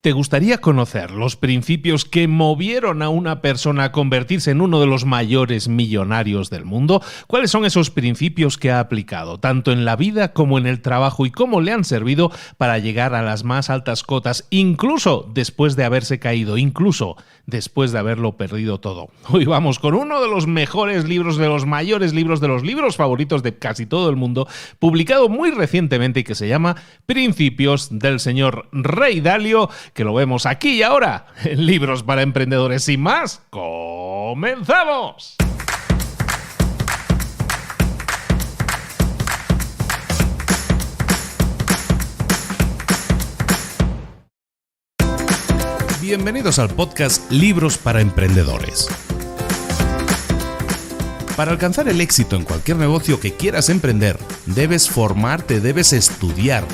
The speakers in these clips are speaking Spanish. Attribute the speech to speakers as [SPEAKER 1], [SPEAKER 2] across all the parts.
[SPEAKER 1] ¿Te gustaría conocer los principios que movieron a una persona a convertirse en uno de los mayores millonarios del mundo? ¿Cuáles son esos principios que ha aplicado, tanto en la vida como en el trabajo, y cómo le han servido para llegar a las más altas cotas, incluso después de haberse caído, incluso después de haberlo perdido todo? Hoy vamos con uno de los mejores libros, de los mayores libros, de los libros favoritos de casi todo el mundo, publicado muy recientemente y que se llama Principios, del señor Ray Dalio, que lo vemos aquí y ahora en Libros para Emprendedores. Sin más, ¡comenzamos! Bienvenidos al podcast Libros para Emprendedores. Para alcanzar el éxito en cualquier negocio que quieras emprender, debes formarte, debes estudiar,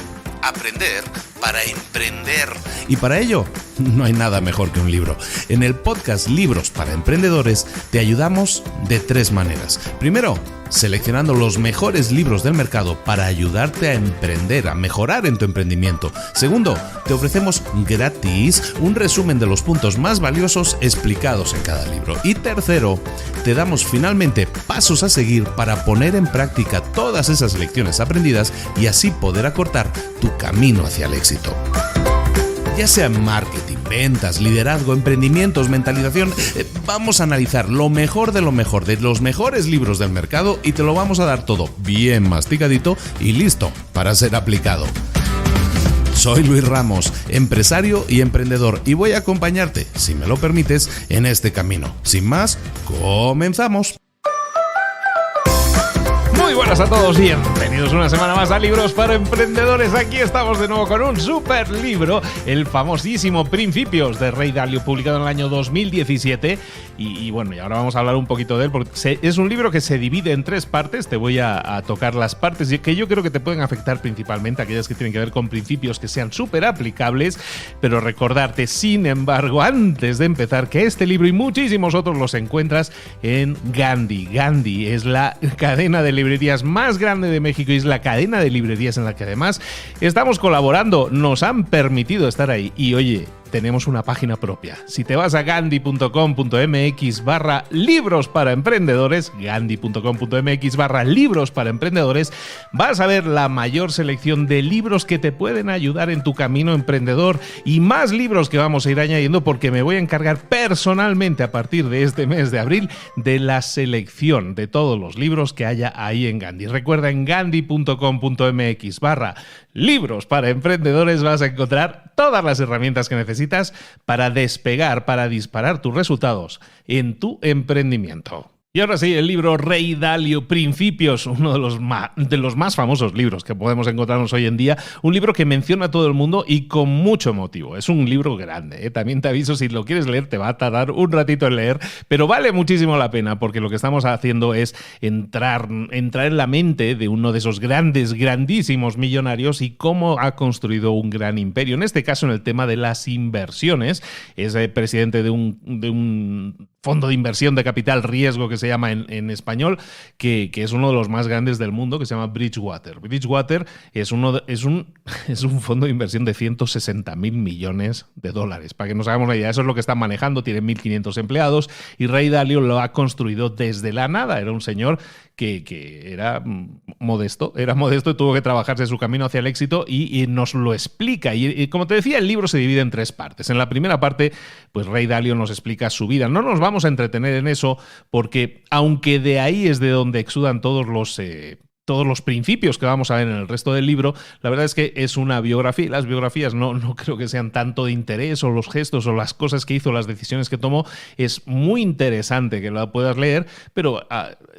[SPEAKER 1] aprender para emprender. Y para ello, no hay nada mejor que un libro. En el podcast Libros para Emprendedores te ayudamos de tres maneras. Primero, seleccionando los mejores libros del mercado para ayudarte a emprender, a mejorar en tu emprendimiento. Segundo, te ofrecemos gratis un resumen de los puntos más valiosos explicados en cada libro. Y tercero, te damos finalmente pasos a seguir para poner en práctica todas esas lecciones aprendidas y así poder acortar tu camino hacia el éxito. Ya sea marketing, ventas, liderazgo, emprendimientos, mentalización, vamos a analizar lo mejor de los mejores libros del mercado y te lo vamos a dar todo bien masticadito y listo para ser aplicado. Soy Luis Ramos, empresario y emprendedor, y voy a acompañarte, si me lo permites, en este camino. Sin más, comenzamos. Muy buenas a todos y bienvenidos una semana más a Libros para Emprendedores. Aquí estamos de nuevo con un super libro, el famosísimo Principios de Ray Dalio, publicado en el año 2017. Y bueno, y ahora vamos a hablar un poquito de él, porque es un libro que se divide en tres partes. Te voy a tocar las partes que yo creo que te pueden afectar principalmente, aquellas que tienen que ver con principios que sean súper aplicables. Pero recordarte, sin embargo, antes de empezar, que este libro y muchísimos otros los encuentras en Gandhi. Gandhi es la cadena de librerías más grande de México y es la cadena de librerías en la que además estamos colaborando, nos han permitido estar ahí. Y oye, tenemos una página propia. Si te vas a gandhi.com.mx/libros para emprendedores, gandhi.com.mx/libros para emprendedores, vas a ver la mayor selección de libros que te pueden ayudar en tu camino emprendedor y más libros que vamos a ir añadiendo, porque me voy a encargar personalmente a partir de este mes de abril de la selección de todos los libros que haya ahí en Gandhi. Recuerda, en gandhi.com.mx/libros para emprendedores vas a encontrar todas las herramientas que necesitas para despegar, para disparar tus resultados en tu emprendimiento. Y ahora sí, el libro Ray Dalio, Principios, uno de los más famosos libros que podemos encontrarnos hoy en día. Un libro que menciona a todo el mundo y con mucho motivo. Es un libro grande, ¿eh? También te aviso, si lo quieres leer, te va a tardar un ratito en leer, pero vale muchísimo la pena, porque lo que estamos haciendo es entrar en la mente de uno de esos grandísimos millonarios y cómo ha construido un gran imperio. En este caso, en el tema de las inversiones. Es presidente de un fondo de inversión de capital riesgo que se llama en español, que es uno de los más grandes del mundo, que se llama Bridgewater. Bridgewater es un fondo de inversión de 160.000 millones de dólares. Para que nos hagamos una idea, eso es lo que están manejando. Tiene 1.500 empleados y Ray Dalio lo ha construido desde la nada. Era un señor que era modesto y tuvo que trabajarse su camino hacia el éxito y nos lo explica. Y como te decía, el libro se divide en tres partes. En la primera parte, pues Ray Dalio nos explica su vida. No nos vamos a entretener en eso, porque aunque de ahí es de donde exudan todos los principios que vamos a ver en el resto del libro, la verdad es que es una biografía, y las biografías no creo que sean tanto de interés, o los gestos o las cosas que hizo, las decisiones que tomó. Es muy interesante que la puedas leer, pero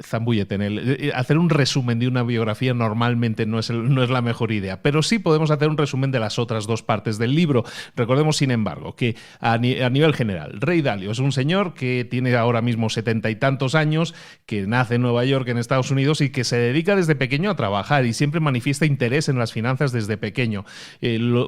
[SPEAKER 1] zambúllete en él. Hacer un resumen de una biografía normalmente no es la mejor idea, pero sí podemos hacer un resumen de las otras dos partes del libro. Recordemos, sin embargo, que a nivel general, Ray Dalio es un señor que tiene ahora mismo 70 y tantos años, que nace en Nueva York, en Estados Unidos, y que se dedica desde desde pequeño a trabajar y siempre manifiesta interés en las finanzas desde pequeño.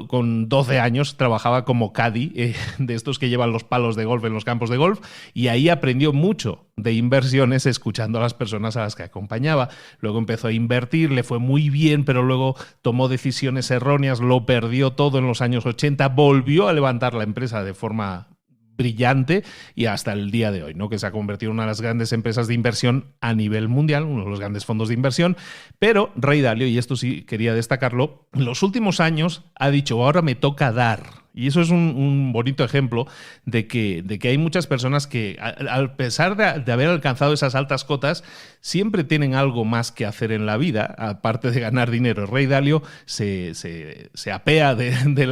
[SPEAKER 1] Con 12 años trabajaba como caddy, de estos que llevan los palos de golf en los campos de golf, y ahí aprendió mucho de inversiones escuchando a las personas a las que acompañaba. Luego empezó a invertir, le fue muy bien, pero luego tomó decisiones erróneas, lo perdió todo en los años 80, volvió a levantar la empresa de forma brillante y hasta el día de hoy, ¿no? Que se ha convertido en una de las grandes empresas de inversión a nivel mundial, uno de los grandes fondos de inversión. Pero Ray Dalio, y esto sí quería destacarlo, en los últimos años ha dicho, ahora me toca dar. Y eso es un bonito ejemplo de que hay muchas personas que, a pesar de haber alcanzado esas altas cotas, siempre tienen algo más que hacer en la vida, aparte de ganar dinero. Ray Dalio se apea de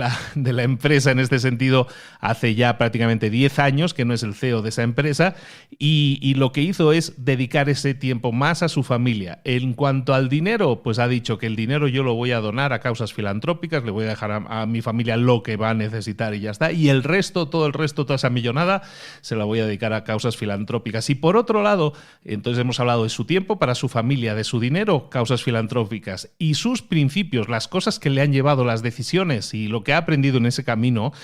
[SPEAKER 1] la empresa en este sentido hace ya prácticamente 10 años, que no es el CEO de esa empresa, y lo que hizo es dedicar ese tiempo más a su familia. En cuanto al dinero, pues ha dicho que el dinero yo lo voy a donar a causas filantrópicas, le voy a dejar a mi familia lo que va a necesitar y ya está. Y el resto, todo toda esa millonada, se la voy a dedicar a causas filantrópicas. Y por otro lado, entonces hemos hablado de su tiempo para su familia, de su dinero, causas filantrópicas, y sus principios, las cosas que le han llevado, las decisiones y lo que ha aprendido en ese camino,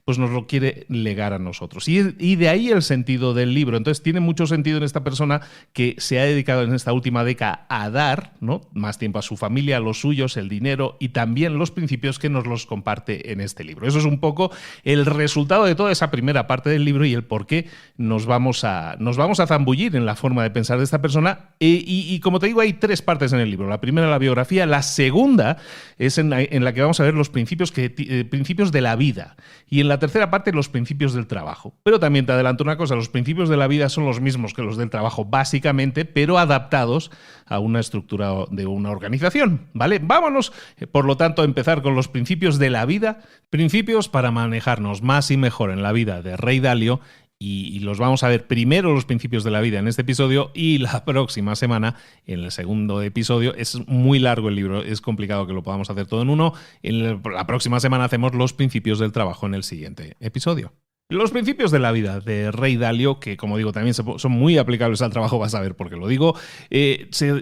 [SPEAKER 1] pues nos lo quiere legar a nosotros. Y de ahí el sentido del libro. Entonces tiene mucho sentido en esta persona que se ha dedicado en esta última década a dar, ¿no?, más tiempo a su familia, a los suyos, el dinero y también los principios que nos los comparte en este libro. Eso es un poco el resultado de toda esa primera parte del libro y el por qué nos vamos a zambullir en la forma de pensar de esta persona. Y como te digo, hay 3 partes en el libro. La primera, la biografía. La segunda es en la que vamos a ver los principios de la vida. Y en la tercera parte, los principios del trabajo. Pero también te adelanto una cosa, los principios de la vida son los mismos que los del trabajo, básicamente, pero adaptados a una estructura de una organización, ¿vale? Vámonos, por lo tanto, a empezar con los principios de la vida, principios para manejarnos más y mejor en la vida de Ray Dalio. Y los vamos a ver primero los principios de la vida en este episodio y la próxima semana en el segundo episodio. Es muy largo el libro, es complicado que lo podamos hacer todo en uno. La próxima semana hacemos los principios del trabajo en el siguiente episodio. Los principios de la vida de Ray Dalio, que como digo también son muy aplicables al trabajo, vas a ver por qué lo digo,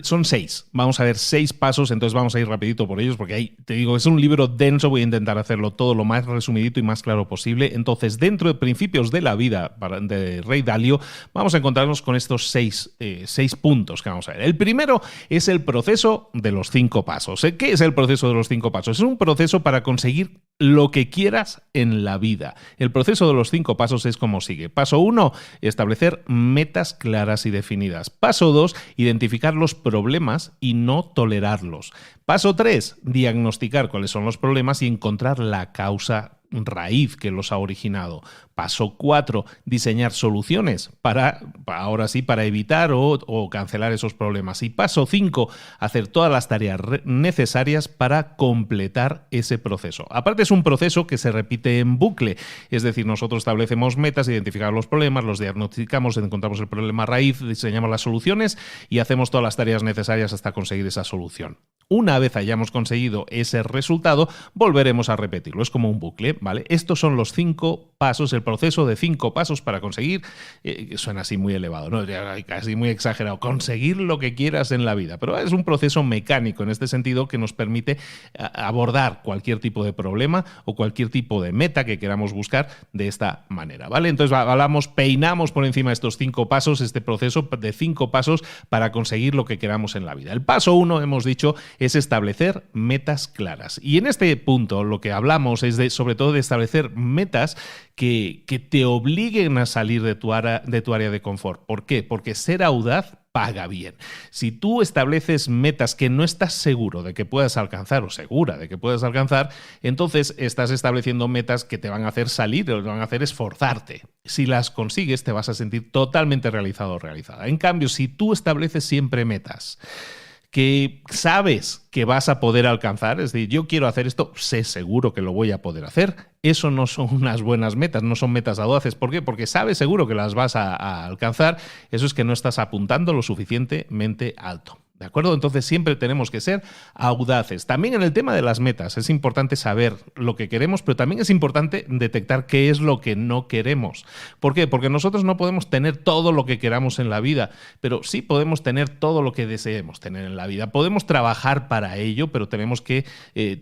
[SPEAKER 1] son 6. Vamos a ver 6 pasos, entonces vamos a ir rapidito por ellos porque ahí, te digo, es un libro denso, voy a intentar hacerlo todo lo más resumidito y más claro posible. Entonces, dentro de principios de la vida de Ray Dalio, vamos a encontrarnos con estos 6 puntos que vamos a ver. El primero es el proceso de los 5 pasos. ¿Qué es el proceso de los 5 pasos? Es un proceso para conseguir lo que quieras en la vida. El proceso de los 5 pasos es como sigue. Paso 1, establecer metas claras y definidas. Paso 2, identificar los problemas y no tolerarlos. Paso 3, diagnosticar cuáles son los problemas y encontrar la causa raíz que los ha originado. Paso 4, diseñar soluciones para evitar o cancelar esos problemas. Y paso 5, hacer todas las tareas necesarias para completar ese proceso. Aparte, es un proceso que se repite en bucle, es decir, nosotros establecemos metas, identificamos los problemas, los diagnosticamos, encontramos el problema raíz, diseñamos las soluciones y hacemos todas las tareas necesarias hasta conseguir esa solución. Una vez hayamos conseguido ese resultado, volveremos a repetirlo. Es como un bucle, ¿vale? Estos son los 5 pasos, el proceso de 5 pasos para conseguir, suena así muy elevado, ¿no? Casi muy exagerado, conseguir lo que quieras en la vida. Pero es un proceso mecánico en este sentido que nos permite abordar cualquier tipo de problema o cualquier tipo de meta que queramos buscar de esta manera, ¿vale? Entonces peinamos por encima de estos 5 pasos, este proceso de 5 pasos para conseguir lo que queramos en la vida. El paso 1, hemos dicho, es establecer metas claras. Y en este punto lo que hablamos es sobre todo de establecer metas que te obliguen a salir de tu área de confort. ¿Por qué? Porque ser audaz paga bien. Si tú estableces metas que no estás seguro de que puedas alcanzar o segura de que puedas alcanzar, entonces estás estableciendo metas que te van a hacer salir, te van a hacer esforzarte. Si las consigues, te vas a sentir totalmente realizado o realizada. En cambio, si tú estableces siempre metas que sabes que vas a poder alcanzar, es decir, yo quiero hacer esto, sé seguro que lo voy a poder hacer, eso no son unas buenas metas, no son metas audaces. ¿Por qué? Porque sabes seguro que las vas a alcanzar, eso es que no estás apuntando lo suficientemente alto. ¿De acuerdo? Entonces siempre tenemos que ser audaces. También en el tema de las metas es importante saber lo que queremos, pero también es importante detectar qué es lo que no queremos. ¿Por qué? Porque nosotros no podemos tener todo lo que queramos en la vida, pero sí podemos tener todo lo que deseemos tener en la vida. Podemos trabajar para ello, pero tenemos que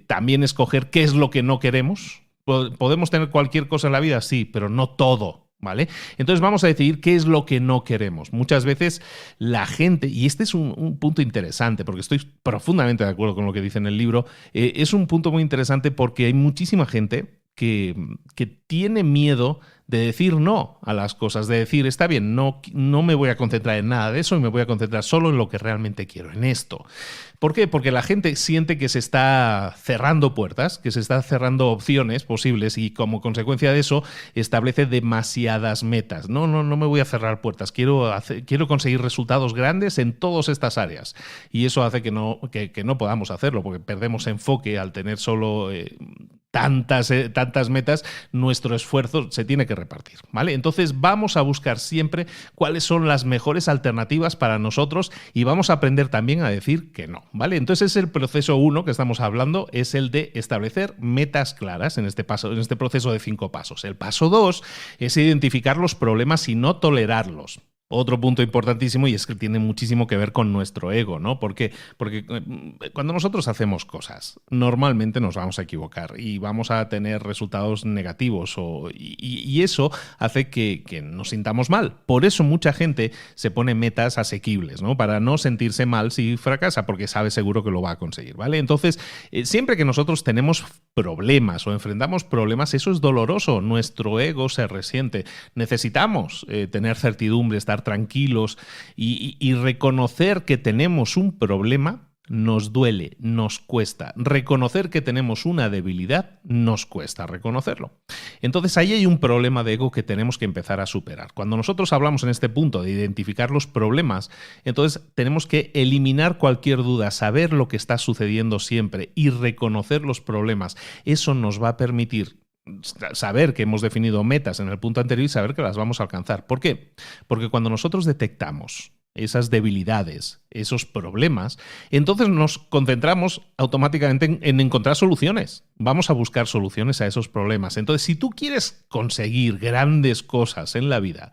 [SPEAKER 1] también escoger qué es lo que no queremos. ¿Podemos tener cualquier cosa en la vida? Sí, pero no todo. ¿Vale? Entonces vamos a decidir qué es lo que no queremos. Muchas veces la gente, y este es un punto interesante, porque estoy profundamente de acuerdo con lo que dice en el libro, es un punto muy interesante porque hay muchísima gente que tiene miedo de decir no a las cosas, de decir, está bien, no me voy a concentrar en nada de eso y me voy a concentrar solo en lo que realmente quiero, en esto. ¿Por qué? Porque la gente siente que se está cerrando puertas, que se está cerrando opciones posibles y como consecuencia de eso establece demasiadas metas. No me voy a cerrar puertas, quiero conseguir resultados grandes en todas estas áreas. Y eso hace que no podamos hacerlo, porque perdemos enfoque al tener solo tantas metas, nuestro esfuerzo se tiene que repartir, ¿vale? Entonces vamos a buscar siempre cuáles son las mejores alternativas para nosotros y vamos a aprender también a decir que no, ¿vale? Entonces el proceso 1 que estamos hablando es el de establecer metas claras en este proceso de 5 pasos. El paso 2 es identificar los problemas y no tolerarlos. Otro punto importantísimo, y es que tiene muchísimo que ver con nuestro ego, ¿no? Porque cuando nosotros hacemos cosas, normalmente nos vamos a equivocar y vamos a tener resultados negativos y eso hace que nos sintamos mal. Por eso mucha gente se pone metas asequibles, ¿no? Para no sentirse mal si fracasa, porque sabe seguro que lo va a conseguir, ¿vale? Entonces, siempre que nosotros tenemos problemas o enfrentamos problemas, eso es doloroso. Nuestro ego se resiente. Necesitamos tener certidumbre, estar tranquilos y reconocer que tenemos un problema nos duele, nos cuesta. Reconocer que tenemos una debilidad nos cuesta reconocerlo. Entonces ahí hay un problema de ego que tenemos que empezar a superar. Cuando nosotros hablamos en este punto de identificar los problemas, entonces tenemos que eliminar cualquier duda, saber lo que está sucediendo siempre y reconocer los problemas. Eso nos va a permitir saber que hemos definido metas en el punto anterior y saber que las vamos a alcanzar. ¿Por qué? Porque cuando nosotros detectamos esas debilidades, esos problemas, entonces nos concentramos automáticamente en encontrar soluciones. Vamos a buscar soluciones a esos problemas. Entonces, si tú quieres conseguir grandes cosas en la vida,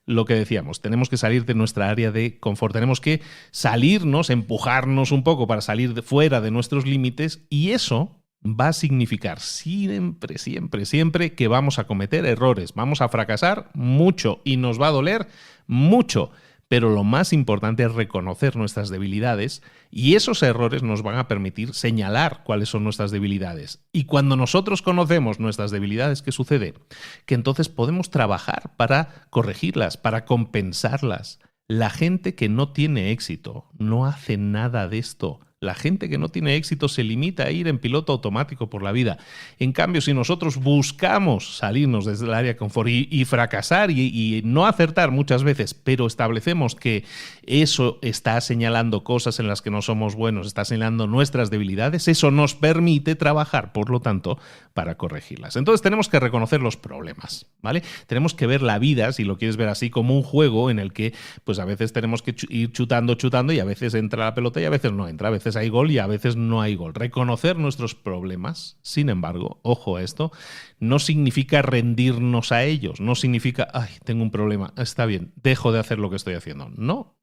[SPEAKER 1] lo que decíamos, tenemos que salir de nuestra área de confort, tenemos que salirnos, empujarnos un poco para salir fuera de nuestros límites y eso va a significar siempre que vamos a cometer errores, vamos a fracasar mucho y nos va a doler mucho. Pero lo más importante es reconocer nuestras debilidades y esos errores nos van a permitir señalar cuáles son nuestras debilidades. Y cuando nosotros conocemos nuestras debilidades, ¿qué sucede? Que entonces podemos trabajar para corregirlas, para compensarlas. La gente que no tiene éxito no hace nada de esto. La gente que no tiene éxito se limita a ir en piloto automático por la vida. En cambio, si nosotros buscamos salirnos desde el área de confort y fracasar y no acertar muchas veces, pero establecemos que eso está señalando cosas en las que no somos buenos, está señalando nuestras debilidades, eso nos permite trabajar, por lo tanto, para corregirlas. Entonces tenemos que reconocer los problemas, ¿vale? Tenemos que ver la vida, si lo quieres ver así, como un juego en el que pues a veces tenemos que ir chutando y a veces entra la pelota y a veces no entra, a veces hay gol y a veces no hay gol. Reconocer nuestros problemas, sin embargo, ojo a esto, no significa rendirnos a ellos, no significa, ay, tengo un problema, está bien, dejo de hacer lo que estoy haciendo.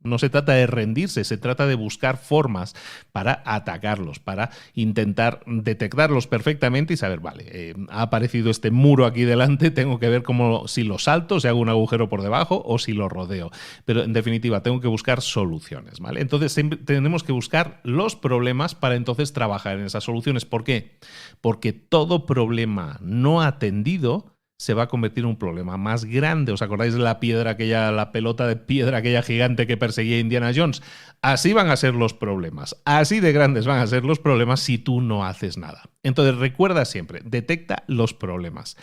[SPEAKER 1] No se trata de rendirse, se trata de buscar formas para atacarlos, para intentar detectarlos perfectamente y saber, vale, ha aparecido este muro aquí delante, tengo que ver si lo salto, si hago un agujero por debajo o si lo rodeo. Pero en definitiva, tengo que buscar soluciones, ¿vale? Entonces tenemos que buscar los problemas para entonces trabajar en esas soluciones. ¿Por qué? Porque todo problema no atendido se va a convertir en un problema más grande. ¿Os acordáis de la pelota de piedra aquella gigante que perseguía a Indiana Jones? Así van a ser los problemas. Así de grandes van a ser los problemas si tú no haces nada. Entonces recuerda siempre, detecta los problemas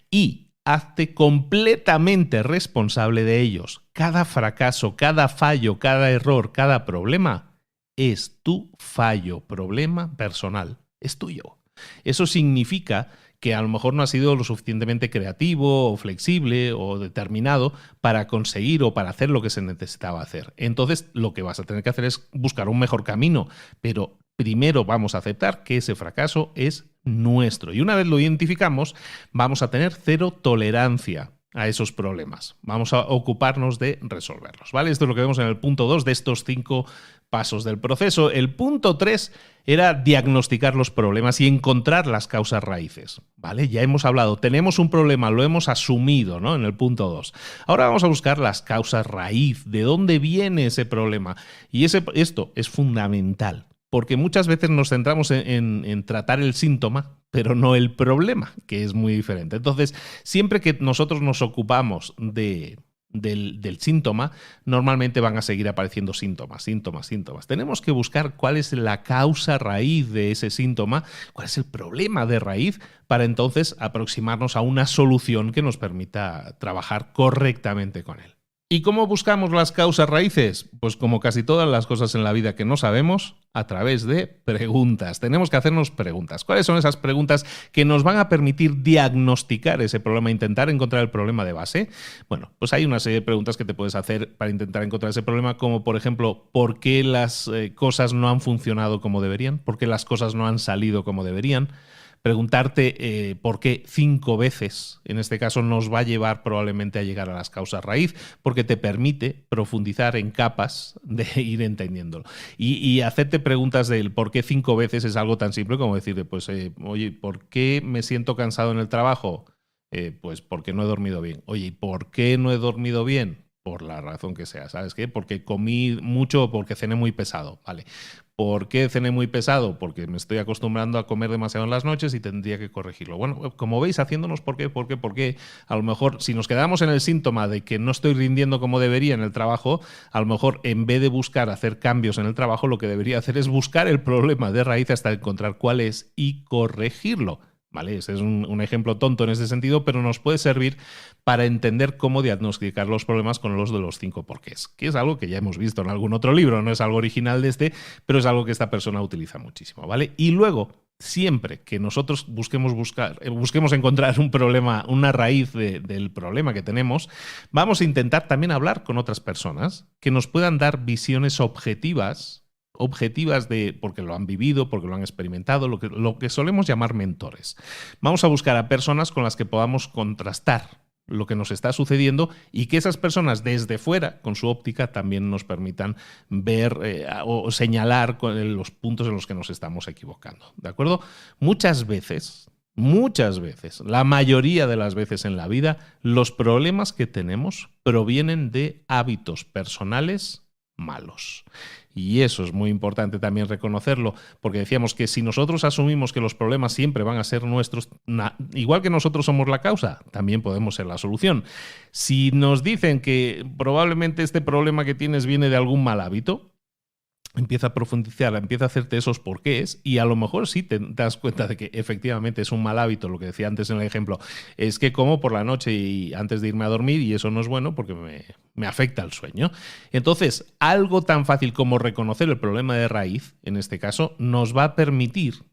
[SPEAKER 1] y hazte completamente responsable de ellos. Cada fracaso, cada fallo, cada error, cada problema es tu fallo, problema personal, es tuyo. Eso significa que a lo mejor no has sido lo suficientemente creativo o flexible o determinado para conseguir o para hacer lo que se necesitaba hacer. Entonces, lo que vas a tener que hacer es buscar un mejor camino, pero primero vamos a aceptar que ese fracaso es nuestro. Y una vez lo identificamos, vamos a tener cero tolerancia a esos problemas. Vamos a ocuparnos de resolverlos, ¿vale? Esto es lo que vemos en el punto 2 de estos 5 pasos del proceso. El punto 3 era diagnosticar los problemas y encontrar las causas raíces, ¿vale? Ya hemos hablado, tenemos un problema, lo hemos asumido, ¿no? En el punto 2. Ahora vamos a buscar las causas raíz, de dónde viene ese problema. Y esto es fundamental, porque muchas veces nos centramos en tratar el síntoma, pero no el problema, que es muy diferente. Entonces, siempre que nosotros nos ocupamos del síntoma, normalmente van a seguir apareciendo síntomas. Tenemos que buscar cuál es la causa raíz de ese síntoma, cuál es el problema de raíz, para entonces aproximarnos a una solución que nos permita trabajar correctamente con él. ¿Y cómo buscamos las causas raíces? Pues como casi todas las cosas en la vida que no sabemos, a través de preguntas. Tenemos que hacernos preguntas. ¿Cuáles son esas preguntas que nos van a permitir diagnosticar ese problema, intentar encontrar el problema de base? Bueno, pues hay una serie de preguntas que te puedes hacer para intentar encontrar ese problema, como por ejemplo, ¿por qué las cosas no han funcionado como deberían? ¿Por qué las cosas no han salido como deberían? Preguntarte por qué 5 veces, en este caso, nos va a llevar probablemente a llegar a las causas raíz, porque te permite profundizar en capas de ir entendiéndolo. Y hacerte preguntas del por qué 5 veces es algo tan simple como decirte, pues, oye, ¿por qué me siento cansado en el trabajo? Pues porque no he dormido bien. Oye, ¿y por qué no he dormido bien? Por la razón que sea, ¿sabes qué? Porque comí mucho o porque cené muy pesado, ¿vale? ¿Por qué cené muy pesado? Porque me estoy acostumbrando a comer demasiado en las noches y tendría que corregirlo. Bueno, como veis, haciéndonos por qué, a lo mejor si nos quedamos en el síntoma de que no estoy rindiendo como debería en el trabajo, a lo mejor en vez de buscar hacer cambios en el trabajo, lo que debería hacer es buscar el problema de raíz hasta encontrar cuál es y corregirlo. ¿Vale? Ese es un ejemplo tonto en ese sentido, pero nos puede servir para entender cómo diagnosticar los problemas con los de los 5 porqués, que es algo que ya hemos visto en algún otro libro, no es algo original de este, pero es algo que esta persona utiliza muchísimo, ¿vale? Y luego, siempre que nosotros busquemos encontrar un problema, una raíz del problema que tenemos, vamos a intentar también hablar con otras personas que nos puedan dar visiones objetivas porque lo han vivido, porque lo han experimentado, lo que solemos llamar mentores. Vamos a buscar a personas con las que podamos contrastar lo que nos está sucediendo y que esas personas desde fuera, con su óptica, también nos permitan ver o señalar los puntos en los que nos estamos equivocando. ¿De acuerdo? Muchas veces, la mayoría de las veces en la vida, los problemas que tenemos provienen de hábitos personales malos. Y eso es muy importante también reconocerlo, porque decíamos que si nosotros asumimos que los problemas siempre van a ser nuestros, igual que nosotros somos la causa, también podemos ser la solución. Si nos dicen que probablemente este problema que tienes viene de algún mal hábito, empieza a profundizar, empieza a hacerte esos porqués y a lo mejor sí te das cuenta de que efectivamente es un mal hábito, lo que decía antes en el ejemplo, es que como por la noche y antes de irme a dormir y eso no es bueno porque me afecta el sueño. Entonces, algo tan fácil como reconocer el problema de raíz, en este caso, nos va a permitir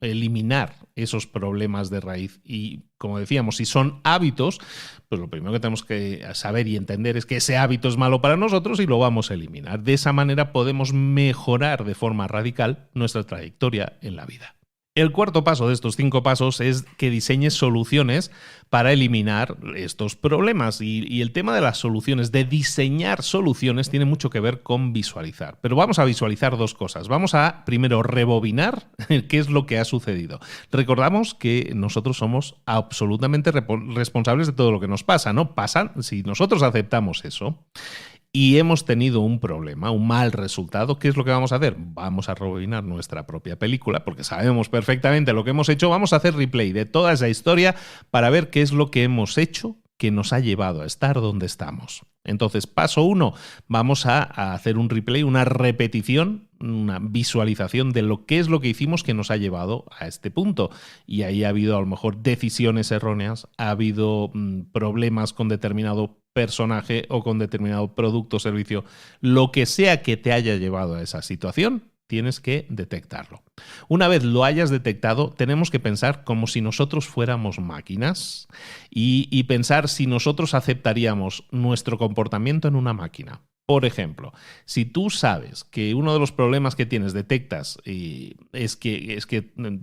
[SPEAKER 1] eliminar esos problemas de raíz. Y como decíamos, si son hábitos, pues lo primero que tenemos que saber y entender es que ese hábito es malo para nosotros y lo vamos a eliminar. De esa manera podemos mejorar de forma radical nuestra trayectoria en la vida. El cuarto paso de estos 5 pasos es que diseñes soluciones para eliminar estos problemas. Y el tema de las soluciones, de diseñar soluciones, tiene mucho que ver con visualizar. Pero vamos a visualizar 2 cosas. Vamos a, primero, rebobinar qué es lo que ha sucedido. Recordamos que nosotros somos absolutamente responsables de todo lo que nos pasa, ¿no? Si nosotros aceptamos eso y hemos tenido un problema, un mal resultado, ¿qué es lo que vamos a hacer? Vamos a rebobinar nuestra propia película, porque sabemos perfectamente lo que hemos hecho. Vamos a hacer replay de toda esa historia para ver qué es lo que hemos hecho que nos ha llevado a estar donde estamos. Entonces, paso 1, vamos a hacer un replay, una repetición, una visualización de lo que es lo que hicimos que nos ha llevado a este punto. Y ahí ha habido a lo mejor decisiones erróneas, ha habido problemas con determinado personaje o con determinado producto o servicio. Lo que sea que te haya llevado a esa situación, tienes que detectarlo. Una vez lo hayas detectado, tenemos que pensar como si nosotros fuéramos máquinas y pensar si nosotros aceptaríamos nuestro comportamiento en una máquina. Por ejemplo, si tú sabes que uno de los problemas que tienes, detectas, y es que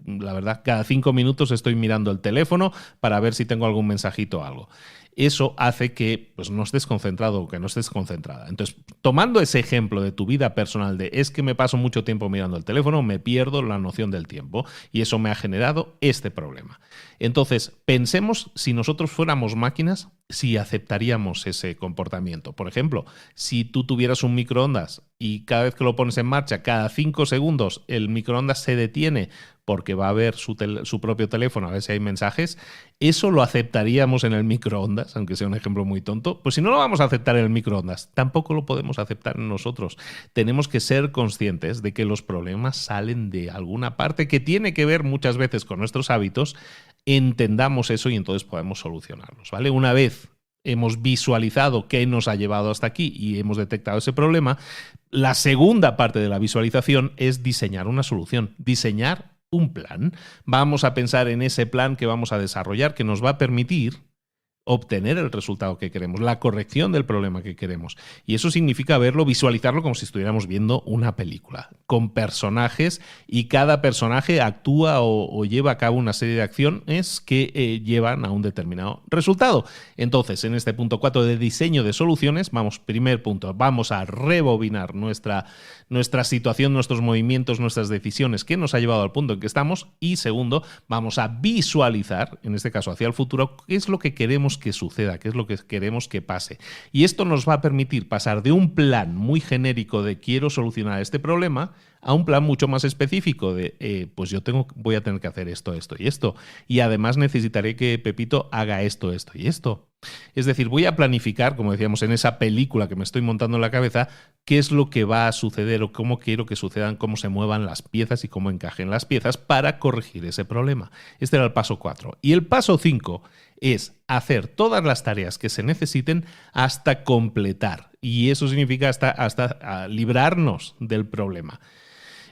[SPEAKER 1] la verdad, cada 5 minutos estoy mirando el teléfono para ver si tengo algún mensajito o algo. Eso hace que pues, no estés concentrado o que no estés concentrada. Entonces, tomando ese ejemplo de tu vida personal de es que me paso mucho tiempo mirando el teléfono, me pierdo la noción del tiempo y eso me ha generado este problema. Entonces, pensemos si nosotros fuéramos máquinas, si aceptaríamos ese comportamiento. Por ejemplo, si tú tuvieras un microondas y cada vez que lo pones en marcha, cada 5 segundos el microondas se detiene porque va a ver su propio teléfono a ver si hay mensajes, ¿eso lo aceptaríamos en el microondas? Aunque sea un ejemplo muy tonto. Pues si no lo vamos a aceptar en el microondas, tampoco lo podemos aceptar en nosotros. Tenemos que ser conscientes de que los problemas salen de alguna parte que tiene que ver muchas veces con nuestros hábitos. Entendamos eso y entonces podemos solucionarlos, ¿vale? Una vez hemos visualizado qué nos ha llevado hasta aquí y hemos detectado ese problema, la segunda parte de la visualización es diseñar una solución, diseñar un plan. Vamos a pensar en ese plan que vamos a desarrollar que nos va a permitir obtener el resultado que queremos, la corrección del problema que queremos. Y eso significa verlo, visualizarlo como si estuviéramos viendo una película, con personajes y cada personaje actúa o lleva a cabo una serie de acciones que llevan a un determinado resultado. Entonces, en este punto 4 de diseño de soluciones, primer punto, vamos a rebobinar nuestra situación, nuestros movimientos, nuestras decisiones que nos ha llevado al punto en que estamos y segundo, vamos a visualizar, en este caso hacia el futuro, qué es lo que queremos que suceda, qué es lo que queremos que pase. Y esto nos va a permitir pasar de un plan muy genérico de quiero solucionar este problema a un plan mucho más específico de pues voy a tener que hacer esto, esto y esto. Y además necesitaré que Pepito haga esto, esto y esto. Es decir, voy a planificar, como decíamos, en esa película que me estoy montando en la cabeza, qué es lo que va a suceder o cómo quiero que sucedan, cómo se muevan las piezas y cómo encajen las piezas para corregir ese problema. Este era el paso 4. Y el paso 5 es hacer todas las tareas que se necesiten hasta completar. Y eso significa hasta librarnos del problema.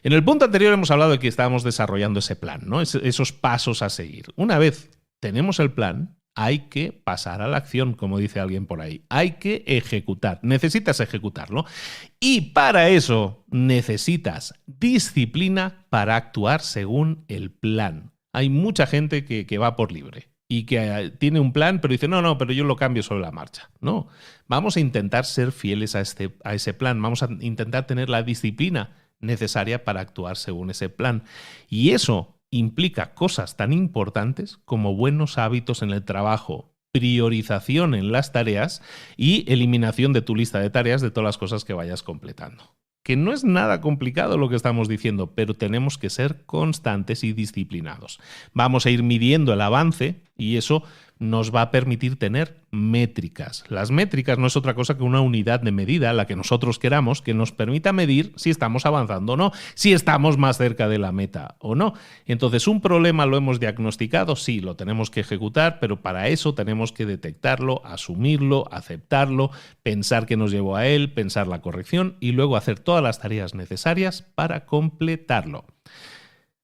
[SPEAKER 1] En el punto anterior hemos hablado de que estábamos desarrollando ese plan, ¿no? Esos pasos a seguir. Una vez tenemos el plan, hay que pasar a la acción, como dice alguien por ahí. Hay que ejecutar. Necesitas ejecutarlo. Y para eso necesitas disciplina para actuar según el plan. Hay mucha gente que va por libre y que tiene un plan, pero dice, no, pero yo lo cambio sobre la marcha. No, vamos a intentar ser fieles a ese plan. Vamos a intentar tener la disciplina necesaria para actuar según ese plan. Y eso implica cosas tan importantes como buenos hábitos en el trabajo, priorización en las tareas y eliminación de tu lista de tareas de todas las cosas que vayas completando. Que no es nada complicado lo que estamos diciendo, pero tenemos que ser constantes y disciplinados. Vamos a ir midiendo el avance y eso nos va a permitir tener métricas. Las métricas no es otra cosa que una unidad de medida, la que nosotros queramos, que nos permita medir si estamos avanzando o no, si estamos más cerca de la meta o no. Entonces, un problema lo hemos diagnosticado, sí, lo tenemos que ejecutar, pero para eso tenemos que detectarlo, asumirlo, aceptarlo, pensar qué nos llevó a él, pensar la corrección y luego hacer todas las tareas necesarias para completarlo.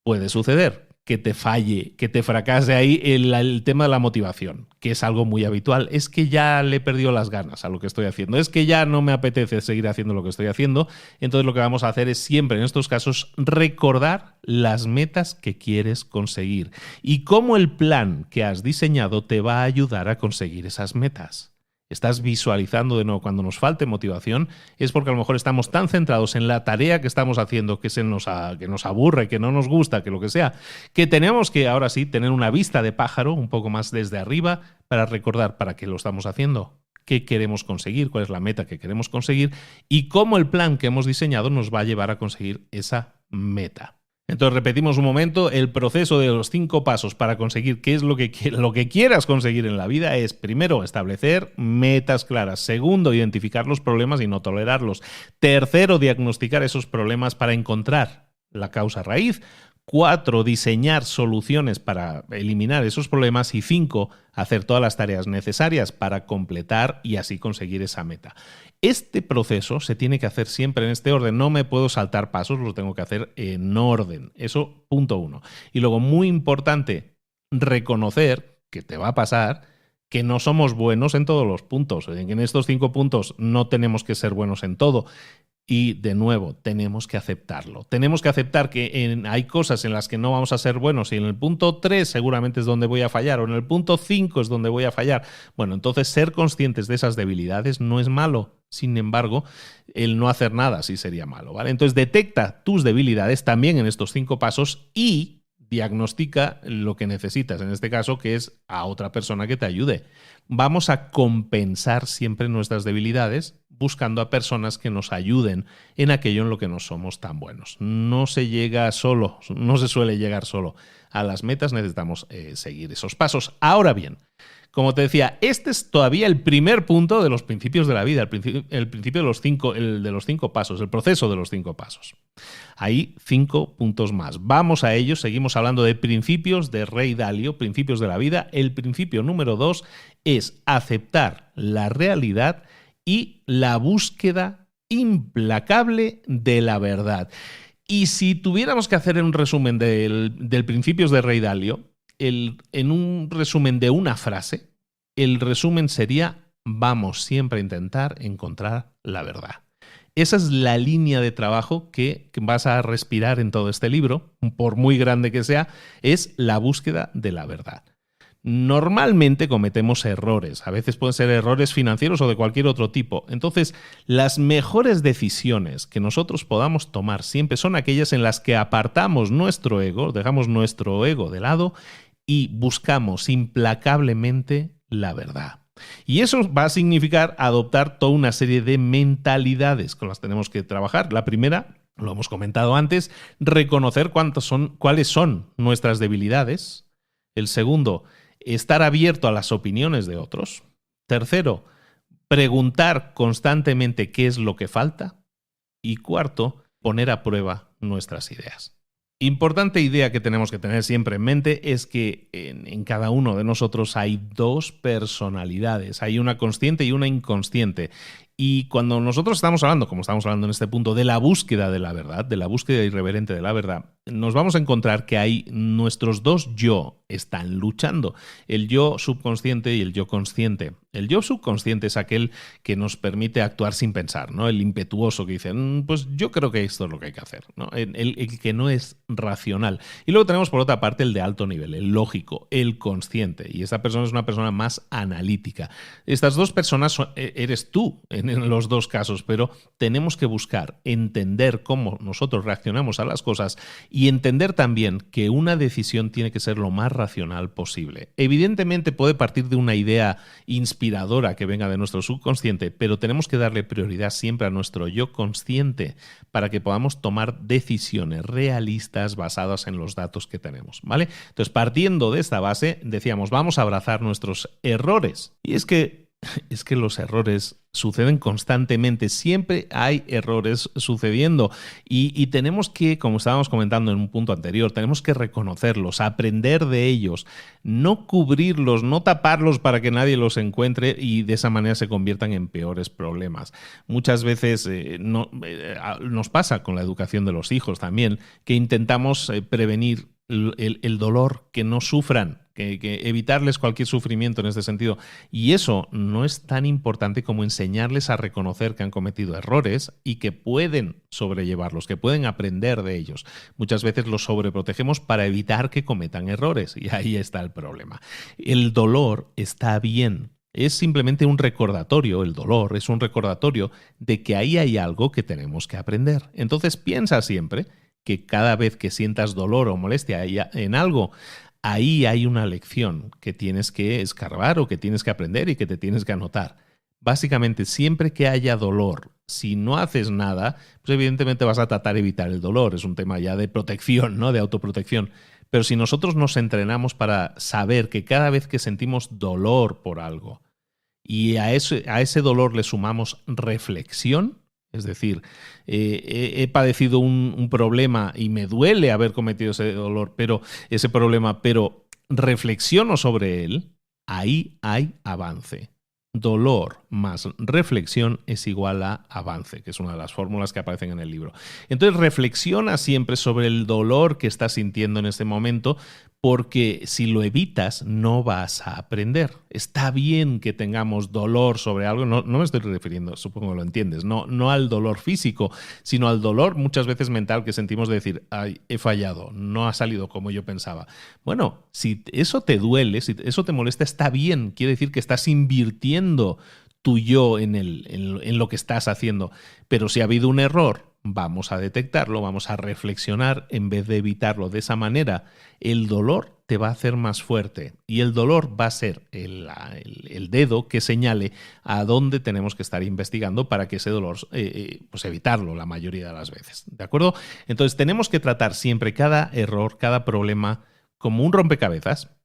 [SPEAKER 1] Puede suceder que te falle, que te fracase ahí el tema de la motivación, que es algo muy habitual. Es que ya le he perdido las ganas a lo que estoy haciendo, es que ya no me apetece seguir haciendo lo que estoy haciendo. Entonces lo que vamos a hacer es siempre en estos casos recordar las metas que quieres conseguir y cómo el plan que has diseñado te va a ayudar a conseguir esas metas. Estás visualizando de nuevo cuando nos falte motivación, es porque a lo mejor estamos tan centrados en la tarea que estamos haciendo que nos aburre, que no nos gusta, que lo que sea, que tenemos que ahora sí tener una vista de pájaro un poco más desde arriba para recordar para qué lo estamos haciendo, qué queremos conseguir, cuál es la meta que queremos conseguir y cómo el plan que hemos diseñado nos va a llevar a conseguir esa meta. Entonces repetimos un momento, el proceso de los 5 pasos para conseguir qué es lo que quieras conseguir en la vida es, primero, establecer metas claras. Segundo, identificar los problemas y no tolerarlos. Tercero, diagnosticar esos problemas para encontrar la causa raíz. 4, diseñar soluciones para eliminar esos problemas. Y 5, hacer todas las tareas necesarias para completar y así conseguir esa meta. Este proceso se tiene que hacer siempre en este orden. No me puedo saltar pasos, lo tengo que hacer en orden. Eso, punto 1. Y luego, muy importante, reconocer que te va a pasar que no somos buenos en todos los puntos. En estos 5 puntos no tenemos que ser buenos en todo. Y de nuevo, tenemos que aceptarlo. Tenemos que aceptar que hay cosas en las que no vamos a ser buenos y en el punto 3 seguramente es donde voy a fallar o en el punto 5 es donde voy a fallar. Bueno, entonces ser conscientes de esas debilidades no es malo. Sin embargo, el no hacer nada sí sería malo, ¿vale? Entonces detecta tus debilidades también en estos 5 pasos y diagnostica lo que necesitas, en este caso, que es a otra persona que te ayude. Vamos a compensar siempre nuestras debilidades buscando a personas que nos ayuden en aquello en lo que no somos tan buenos. No se llega solo, no se suele llegar solo a las metas, necesitamos seguir esos pasos. Ahora bien, como te decía, este es todavía el primer punto de los principios de la vida, el principio de los 5 pasos, el proceso de los 5 pasos. Hay 5 puntos más. Vamos a ellos, seguimos hablando de principios de Ray Dalio, principios de la vida. El principio número 2 es aceptar la realidad y la búsqueda implacable de la verdad. Y si tuviéramos que hacer un resumen del principios de Ray Dalio, en un resumen de una frase, el resumen sería: vamos siempre a intentar encontrar la verdad. Esa es la línea de trabajo que vas a respirar en todo este libro, por muy grande que sea, es la búsqueda de la verdad. Normalmente cometemos errores, a veces pueden ser errores financieros o de cualquier otro tipo. Entonces, las mejores decisiones que nosotros podamos tomar siempre son aquellas en las que apartamos nuestro ego, dejamos nuestro ego de lado y buscamos implacablemente la verdad. Y eso va a significar adoptar toda una serie de mentalidades con las que tenemos que trabajar. La primera, lo hemos comentado antes, reconocer cuáles son nuestras debilidades. El segundo, estar abierto a las opiniones de otros. Tercero, preguntar constantemente qué es lo que falta. Y cuarto, poner a prueba nuestras ideas. Importante idea que tenemos que tener siempre en mente es que en cada uno de nosotros hay 2 personalidades. Hay una consciente y una inconsciente. Y cuando nosotros estamos hablando, como estamos hablando en este punto, de la búsqueda de la verdad, de la búsqueda irreverente de la verdad, nos vamos a encontrar que hay nuestros 2 yo están luchando. El yo subconsciente y el yo consciente. El yo subconsciente es aquel que nos permite actuar sin pensar, ¿no? El impetuoso que dice, pues yo creo que esto es lo que hay que hacer, ¿no? El que no es racional. Y luego tenemos por otra parte el de alto nivel, el lógico, el consciente. Y esta persona es una persona más analítica. Estas 2 personas eres tú en los 2 casos, pero tenemos que buscar entender cómo nosotros reaccionamos a las cosas y entender también que una decisión tiene que ser lo más racional posible. Evidentemente puede partir de una idea inspiradora que venga de nuestro subconsciente, pero tenemos que darle prioridad siempre a nuestro yo consciente para que podamos tomar decisiones realistas basadas en los datos que tenemos, ¿vale? Entonces, partiendo de esta base, decíamos, vamos a abrazar nuestros errores. Y es que los errores suceden constantemente, siempre hay errores sucediendo y tenemos que, como estábamos comentando en un punto anterior, tenemos que reconocerlos, aprender de ellos, no cubrirlos, no taparlos para que nadie los encuentre y de esa manera se conviertan en peores problemas. Muchas veces nos pasa con la educación de los hijos también, que intentamos prevenir el dolor, que no sufran, que evitarles cualquier sufrimiento en este sentido. Y eso no es tan importante como enseñarles a reconocer que han cometido errores y que pueden sobrellevarlos, que pueden aprender de ellos. Muchas veces los sobreprotegemos para evitar que cometan errores y ahí está el problema. El dolor está bien. Es simplemente un recordatorio, el dolor es un recordatorio de que ahí hay algo que tenemos que aprender. Entonces piensa siempre que cada vez que sientas dolor o molestia en algo, ahí hay una lección que tienes que escarbar o que tienes que aprender y que te tienes que anotar. Básicamente, siempre que haya dolor, si no haces nada, pues evidentemente vas a tratar de evitar el dolor. Es un tema ya de protección, ¿no? De autoprotección. Pero si nosotros nos entrenamos para saber que cada vez que sentimos dolor por algo y a ese dolor le sumamos reflexión, Es decir, he padecido un problema y me duele haber cometido ese problema, pero reflexiono sobre él, ahí hay avance. Dolor más reflexión es igual a avance, que es una de las fórmulas que aparecen en el libro. Entonces reflexiona siempre sobre el dolor que estás sintiendo en este momento, porque si lo evitas no vas a aprender. Está bien que tengamos dolor sobre algo, no me estoy refiriendo, supongo que lo entiendes, no al dolor físico, sino al dolor muchas veces mental que sentimos de decir, ay, he fallado, no ha salido como yo pensaba. Bueno, si eso te duele, si eso te molesta, está bien, quiere decir que estás invirtiendo tu yo en lo que estás haciendo. Pero si ha habido un error, vamos a detectarlo, vamos a reflexionar en vez de evitarlo. De esa manera, el dolor te va a hacer más fuerte y el dolor va a ser el dedo que señale a dónde tenemos que estar investigando para que ese dolor, pues evitarlo la mayoría de las veces. ¿De acuerdo? Entonces tenemos que tratar siempre cada error, cada problema como un rompecabezas